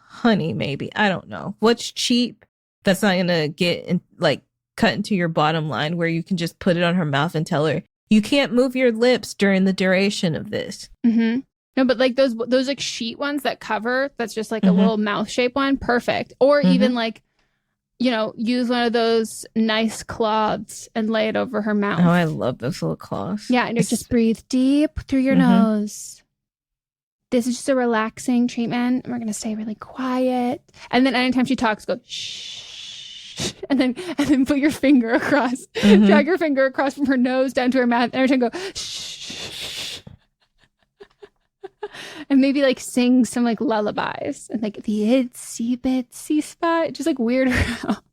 S9: honey, maybe. I don't know. What's cheap that's not gonna get in, like cut into your bottom line where you can just put it on her mouth and tell her you can't move your lips during the duration of this.
S8: Mm-hmm. No, but like those like sheet ones that cover, that's just like a little mouth shape one, perfect. Or even like, use one of those nice cloths and lay it over her mouth.
S9: Oh, I love those little cloths.
S8: Yeah, and you just breathe deep through your nose. This is just a relaxing treatment. And we're gonna stay really quiet. And then anytime she talks, go shh. And then put your finger across, drag your finger across from her nose down to her mouth, and every time go shh. And maybe like sing some like lullabies and like the itsy bitsy spot, just like weird her out.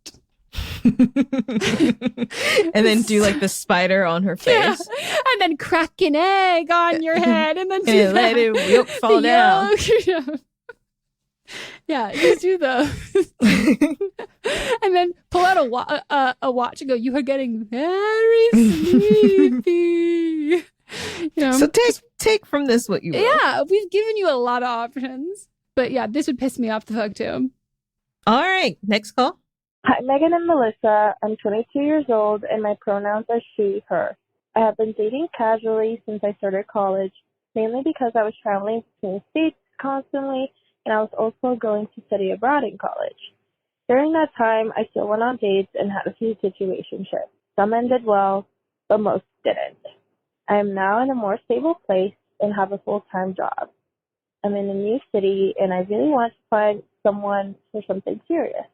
S9: And then do like the spider on her face.
S8: Yeah. And then crack an egg on your head and then do
S9: let it fall down.
S8: Yeah, just do those. And then pull out a watch and go, you are getting very sleepy.
S9: So take from this what you will.
S8: Yeah, we've given you a lot of options. But yeah, this would piss me off the fuck too.
S9: All right, next call.
S10: Hi, Meghan and Melisa. I'm 22 years old and my pronouns are she, her. I have been dating casually since I started college, mainly because I was traveling between states constantly and I was also going to study abroad in college. During that time, I still went on dates and had a few situationships. Some ended well, but most didn't. I am now in a more stable place and have a full-time job. I'm in a new city and I really want to find someone for something serious.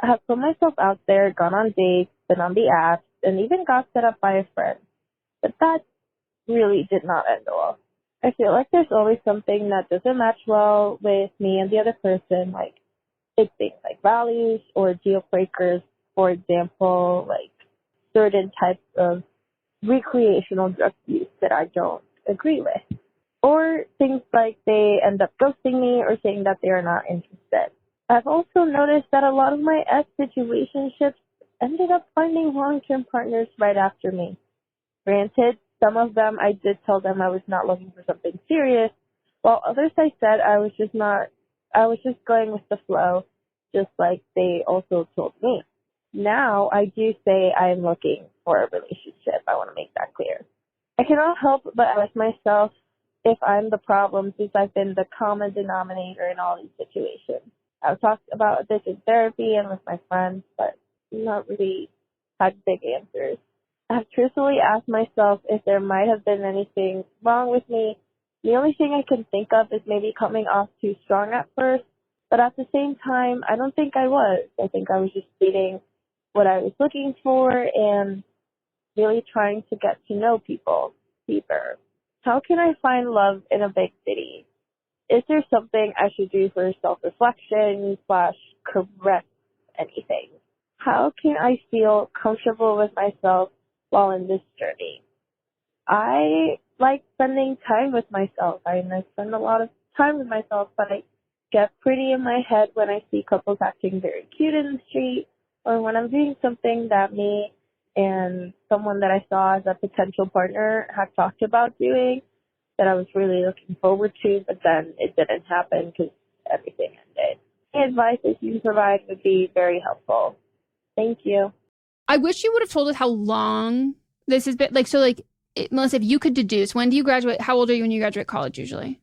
S10: I have put myself out there, gone on dates, been on the apps, and even got set up by a friend. But that really did not end well. I feel like there's always something that doesn't match well with me and the other person, like big things like values or deal breakers, for example, like certain types of recreational drug use that I don't agree with. Or things like they end up ghosting me or saying that they are not interested. I've also noticed that a lot of my ex-situationships ended up finding long-term partners right after me. Granted, some of them I did tell them I was not looking for something serious, while others I said I was just going with the flow, just like they also told me. Now I do say I am looking for a relationship. I want to make that clear. I cannot help but ask myself if I'm the problem since I've been the common denominator in all these situations. I've talked about this in therapy and with my friends, but not really had big answers. I've truthfully asked myself if there might have been anything wrong with me. The only thing I can think of is maybe coming off too strong at first, but at the same time, I don't think I was. I think I was just stating what I was looking for and really trying to get to know people deeper. How can I find love in a big city? Is there something I should do for self-reflection / correct anything? How can I feel comfortable with myself while in this journey? I like spending time with myself. I spend a lot of time with myself, but I get pretty in my head when I see couples acting very cute in the street or when I'm doing something that me and someone that I saw as a potential partner had talked about doing that I was really looking forward to, but then it didn't happen because everything ended. Any advice that you can provide would be very helpful. Thank you.
S8: I wish you would have told us how long this has been. Melissa, if you could deduce, when do you graduate? How old are you when you graduate college usually?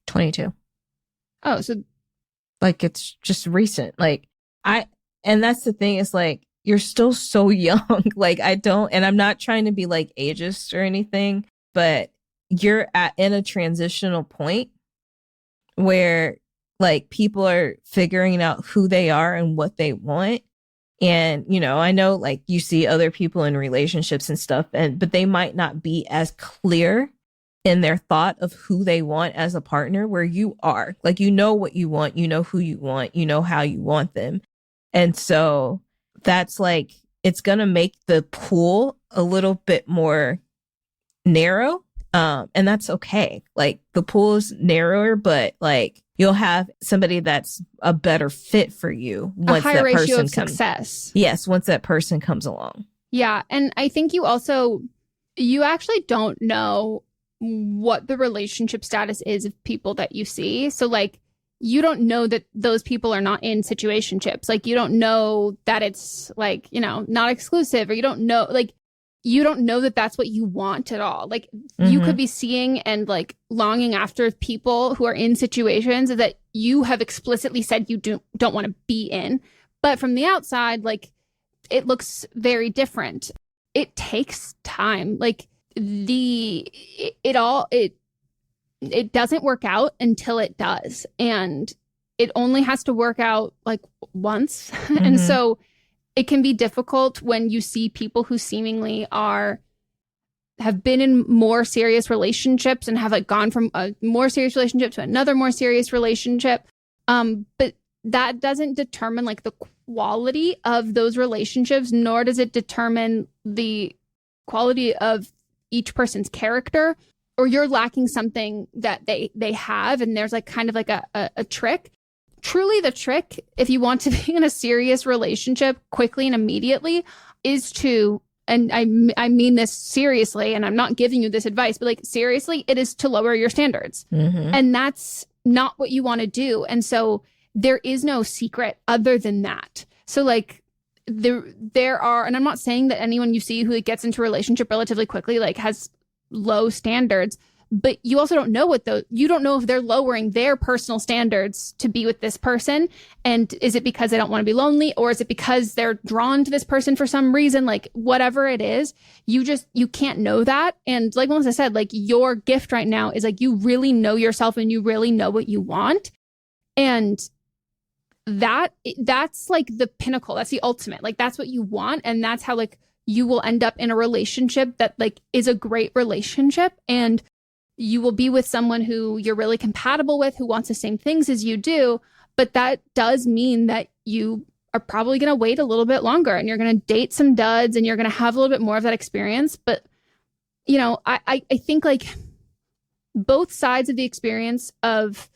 S9: 22.
S8: Oh, so
S9: like it's just recent. And that's the thing is like, you're still so young. And I'm not trying to be like ageist or anything, but you're in a transitional point where like people are figuring out who they are and what they want. And, I know like you see other people in relationships and stuff, but they might not be as clear in their thought of who they want as a partner where you are. Like, you know what you want, you know who you want, you know how you want them. And so that's like, it's going to make the pool a little bit more narrow. And that's okay. Like the pool is narrower, but like you'll have somebody that's a better fit for you once
S8: a higher
S9: that
S8: ratio
S9: person
S8: of success.
S9: Yes, once that person comes along.
S8: Yeah, and I think you actually don't know what the relationship status is of people that you see. So like you don't know that those people are not in situationships. Like you don't know that it's like, not exclusive, or you don't know that that's what you want at all. Like you could be seeing and like longing after people who are in situations that you have explicitly said you don't want to be in. But from the outside, like it looks very different. It takes time. Like it doesn't work out until it does. And it only has to work out like once. And so it can be difficult when you see people who seemingly have been in more serious relationships and have like gone from a more serious relationship to another more serious relationship. But that doesn't determine like the quality of those relationships, nor does it determine the quality of each person's character, or you're lacking something that they have. And there's like kind of like a trick. Truly the trick, if you want to be in a serious relationship quickly and immediately, is to, and I mean this seriously, and I'm not giving you this advice, but like seriously, it is to lower your standards. And that's not what you want to do. And so there is no secret other than that. So like there are, and I'm not saying that anyone you see who gets into a relationship relatively quickly like has low standards, but you also don't know you don't know if they're lowering their personal standards to be with this person. And is it because they don't want to be lonely, or is it because they're drawn to this person for some reason? Like whatever it is, you can't know that. And like Melissa said, like your gift right now is like, you really know yourself and you really know what you want. And that's like the pinnacle. That's the ultimate. Like that's what you want. And that's how like you will end up in a relationship that like is a great relationship. And you will be with someone who you're really compatible with, who wants the same things as you do. But that does mean that you are probably going to wait a little bit longer, and you're going to date some duds, and you're going to have a little bit more of that experience. But, you know, I think like both sides of the experience of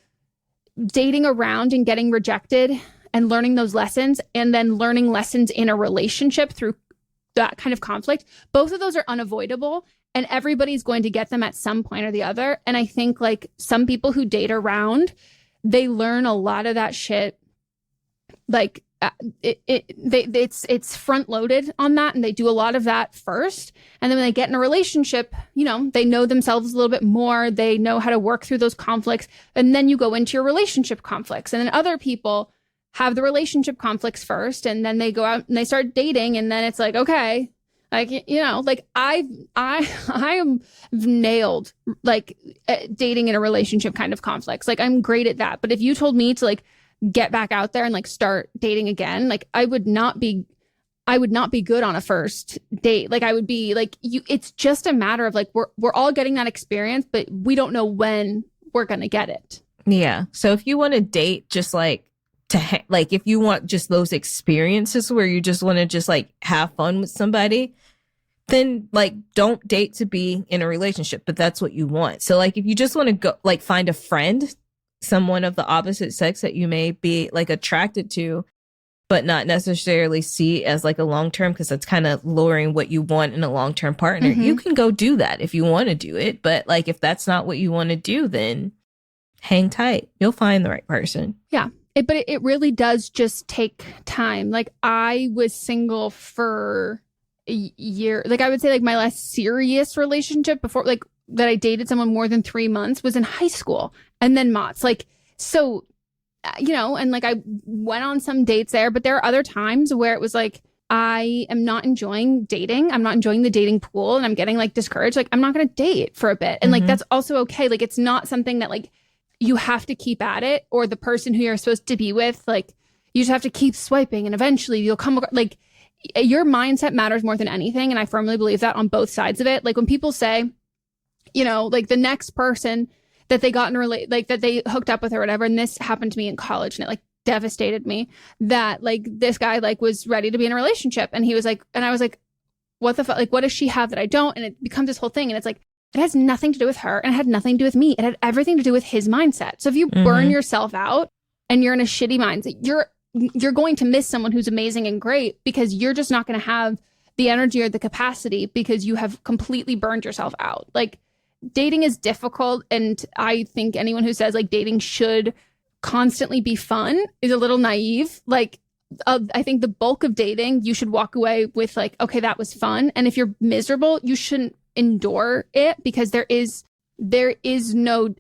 S8: dating around and getting rejected and learning those lessons, and then learning lessons in a relationship through that kind of conflict, both of those are unavoidable, and everybody's going to get them at some point or the other. And I think like some people who date around, they learn a lot of that shit. Like it's front loaded on that, and they do a lot of that first. And then when they get in a relationship, you know, they know themselves a little bit more. They know how to work through those conflicts. And then you go into your relationship conflicts. And then other people have the relationship conflicts first, and then they go out and they start dating. And then it's like, okay, like, you know, like I am nailed like dating in a relationship kind of conflicts. Like I'm great at that. But if you told me to like get back out there and like start dating again, like I would not be good on a first date. Like I would be like, it's just a matter of like, we're all getting that experience, but we don't know when we're going to get it.
S9: Yeah. So if you want to date just like like if you want just those experiences where you just want to just like have fun with somebody, then like don't date to be in a relationship, but that's what you want. So like if you just want to go like find a friend, someone of the opposite sex that you may be like attracted to, but not necessarily see as like a long-term, because that's kind of lowering what you want in a long-term partner.
S8: Mm-hmm.
S9: You can go do that if you want to do it. But like, if that's not what you want to do, then hang tight. You'll find the right person.
S8: Yeah. But it really does just take time. Like I was single for a year. Like I would say like my last serious relationship before like that I dated someone more than 3 months was in high school, and then Mott's like, so, you know, and like I went on some dates there, but there are other times where it was like, I am not enjoying dating. I'm not enjoying the dating pool, and I'm getting like discouraged. Like I'm not going to date for a bit. And like, that's also okay. Like it's not something that like you have to keep at it, or the person who you're supposed to be with, like you just have to keep swiping and eventually you'll come, like your mindset matters more than anything. And I firmly believe that on both sides of it. Like when people say, you know, like the next person that they got in like that they hooked up with or whatever. And this happened to me in college, and it like devastated me that like this guy like was ready to be in a relationship, and he was like, and I was like, what the fuck? Like, what does she have that I don't? And it becomes this whole thing. And it's like, it has nothing to do with her, and it had nothing to do with me. It had everything to do with his mindset. So if you burn yourself out and you're in a shitty mindset, you're going to miss someone who's amazing and great, because you're just not going to have the energy or the capacity because you have completely burned yourself out. Like dating is difficult. And I think anyone who says like dating should constantly be fun is a little naive. Like I think the bulk of dating, you should walk away with like, okay, that was fun. And if you're miserable, you shouldn't endure it, because there is no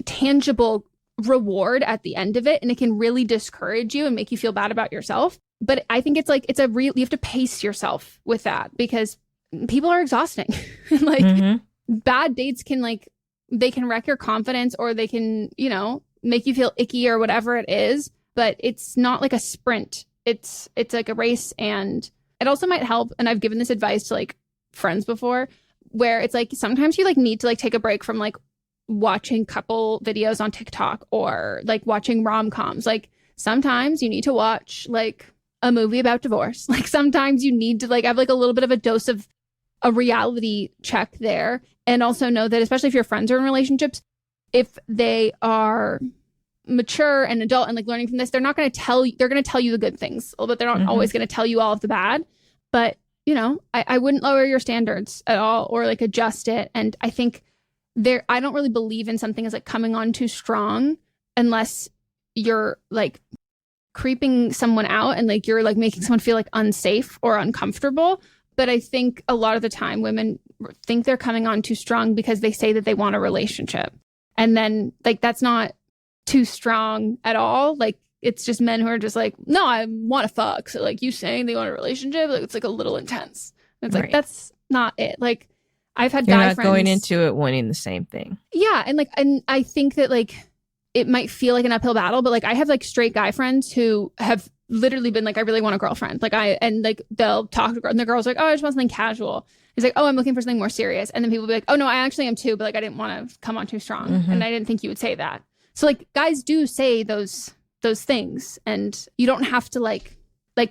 S8: tangible reward at the end of it, and it can really discourage you and make you feel bad about yourself. But I think it's like you have to pace yourself with that, because people are exhausting. Like bad dates can like, they can wreck your confidence, or they can, you know, make you feel icky or whatever it is. But it's not like a sprint. It's like a race. And it also might help, and I've given this advice to like friends before, where it's like sometimes you like need to like take a break from like watching couple videos on TikTok, or like watching rom-coms. Like sometimes you need to watch like a movie about divorce. Like sometimes you need to like have like a little bit of a dose of a reality check there. And also know that, especially if your friends are in relationships, if they are mature and adult and like learning from this, they're not going to tell you, they're going to tell you the good things, but they're not always going to tell you all of the bad. But you know, I wouldn't lower your standards at all, or like adjust it. And I think I don't really believe in something as like coming on too strong unless you're like creeping someone out and like you're like making someone feel like unsafe or uncomfortable. But I think a lot of the time women think they're coming on too strong because they say that they want a relationship. And then like, that's not too strong at all. Like, it's just men who are just like, no, I want to fuck. So like, you saying they want a relationship, like, it's like a little intense. And it's like, that's not it. Like, I've had guy friends
S9: going into it wanting the same thing.
S8: Yeah. And I think that like, it might feel like an uphill battle, but like, I have like straight guy friends who have literally been like, I really want a girlfriend. Like they'll talk to girls and the girl's like, oh, I just want something casual. He's like, oh, I'm looking for something more serious. And then people will be like, oh no, I actually am too, but like, I didn't want to come on too strong. And I didn't think you would say that. So like, guys do say those things, and you don't have to like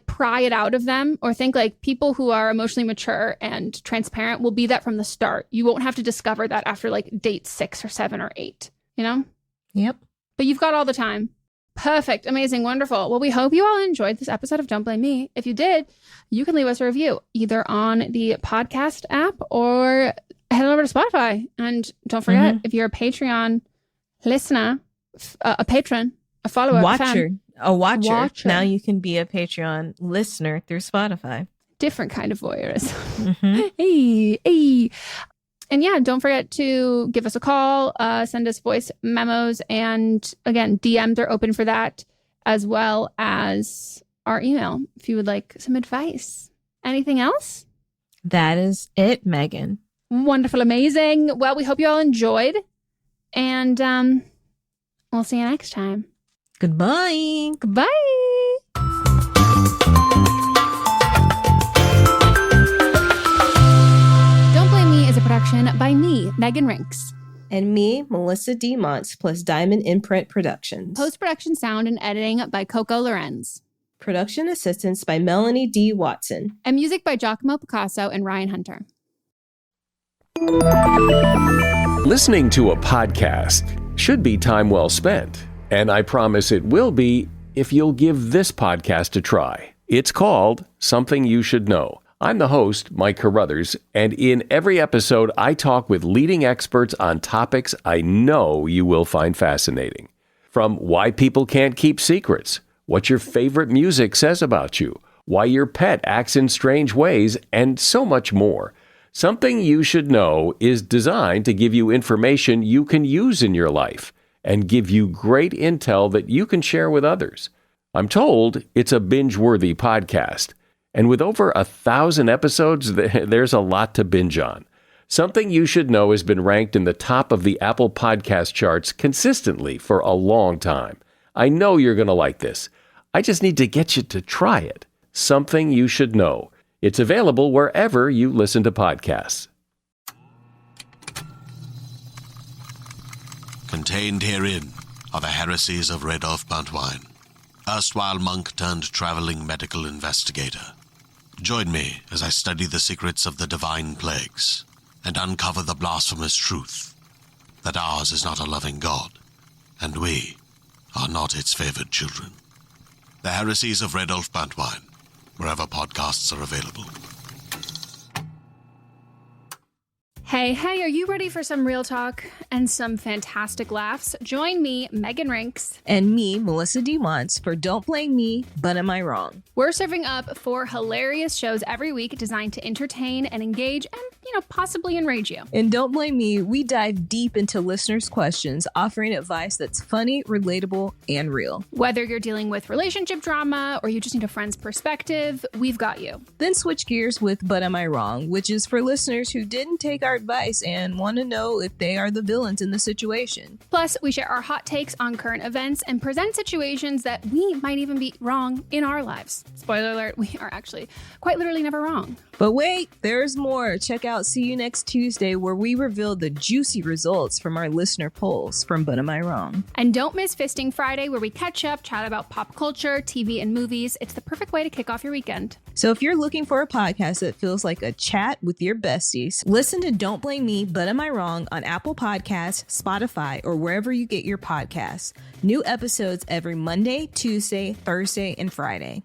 S8: pry it out of them or think like people who are emotionally mature and transparent will be that from the start. You won't have to discover that after like date 6 or 7 or 8, you know?
S9: Yep.
S8: But you've got all the time. Perfect. Amazing. Wonderful. Well, we hope you all enjoyed this episode of Don't Blame Me. If you did, you can leave us a review either on the podcast app or head over to Spotify. And don't forget, if you're a Patreon listener, a patron, a follower,
S9: a watcher. Now you can be a Patreon listener through Spotify.
S8: Different kind of voyeurism. Hey. And yeah, don't forget to give us a call, send us voice memos, and again, DMs are open for that, as well as our email if you would like some advice. Anything else?
S9: That is it, Megan.
S8: Wonderful, amazing. Well, we hope you all enjoyed, and we'll see you next time.
S9: Goodbye.
S8: Goodbye. Production by me, Megan Rinks.
S9: And me, Melissa D. Montz, plus Diamond Imprint Productions.
S8: Post-production sound and editing by Coco Lorenz.
S9: Production assistance by Melanie D. Watson.
S8: And music by Giacomo Picasso and Ryan Hunter.
S12: Listening to a podcast should be time well spent. And I promise it will be if you'll give this podcast a try. It's called Something You Should Know. I'm the host, Mike Carruthers, and in every episode, I talk with leading experts on topics I know you will find fascinating. From why people can't keep secrets, what your favorite music says about you, why your pet acts in strange ways, and so much more. Something You Should Know is designed to give you information you can use in your life and give you great intel that you can share with others. I'm told it's a binge-worthy podcast. And with over 1,000 episodes, there's a lot to binge on. Something You Should Know has been ranked in the top of the Apple Podcast charts consistently for a long time. I know you're going to like this. I just need to get you to try it. Something You Should Know. It's available wherever you listen to podcasts.
S13: Contained herein are the heresies of Radolf Buntwine, erstwhile monk turned traveling medical investigator. Join me as I study the secrets of the divine plagues and uncover the blasphemous truth that ours is not a loving God, and we are not its favored children. The heresies of Radolf Buntwine, wherever podcasts are available.
S8: Hey, are you ready for some real talk and some fantastic laughs? Join me, Megan Rinks.
S9: And me, Melissa D. Montz, for Don't Blame Me, But Am I Wrong?
S8: We're serving up 4 hilarious shows every week designed to entertain and engage and, possibly enrage you.
S9: And Don't Blame Me, we dive deep into listeners' questions, offering advice that's funny, relatable, and real.
S8: Whether you're dealing with relationship drama or you just need a friend's perspective, we've got you.
S9: Then switch gears with But Am I Wrong, which is for listeners who didn't take our advice and want to know if they are the villains in the situation.
S8: Plus, we share our hot takes on current events and present situations that we might even be wrong in our lives. Spoiler alert, we are actually quite literally never wrong.
S9: But wait, there's more. Check out See You Next Tuesday, where we reveal the juicy results from our listener polls from But Am I Wrong?
S8: And don't miss Fisting Friday, where we catch up, chat about pop culture, TV, and movies. It's the perfect way to kick off your weekend.
S9: So if you're looking for a podcast that feels like a chat with your besties, listen to Don't Blame Me, But Am I Wrong on Apple Podcasts, Spotify, or wherever you get your podcasts. New episodes every Monday, Tuesday, Thursday, and Friday.